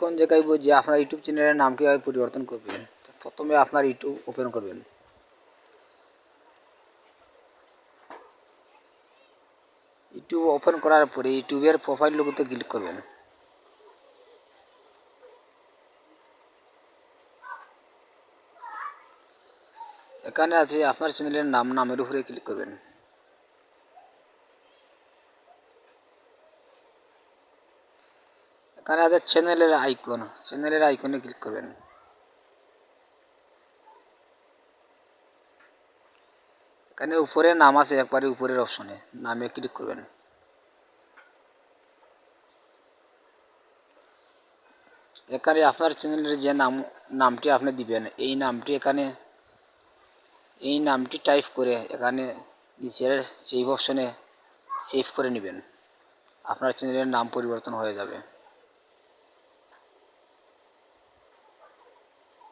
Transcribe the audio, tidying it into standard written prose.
এখন দেখাইব যে আপনার ইউটিউব চ্যানেলের নাম কীভাবে পরিবর্তন করবেন। তো প্রথমে আপনার ইউটিউব ওপেন করবেন। ইউটিউব ওপেন করার পরে ইউটিউবের প্রোফাইল লোগোতে ক্লিক করবেন। এখানে আছে আপনার চ্যানেলের নামের উপরে ক্লিক করবেন। এখানে আছে চ্যানেলের আইকনে ক্লিক করবেন। এখানে উপরে নাম আছে, একবারে উপরের অপশনে নামে ক্লিক করবেন। এখানে আপনার চ্যানেলের যে নামটি আপনি দিবেন, এই নামটি টাইপ করে এখানে নিচের সেভ অপশনে সেভ করে নেবেন। আপনার চ্যানেলের নাম পরিবর্তন হয়ে যাবে।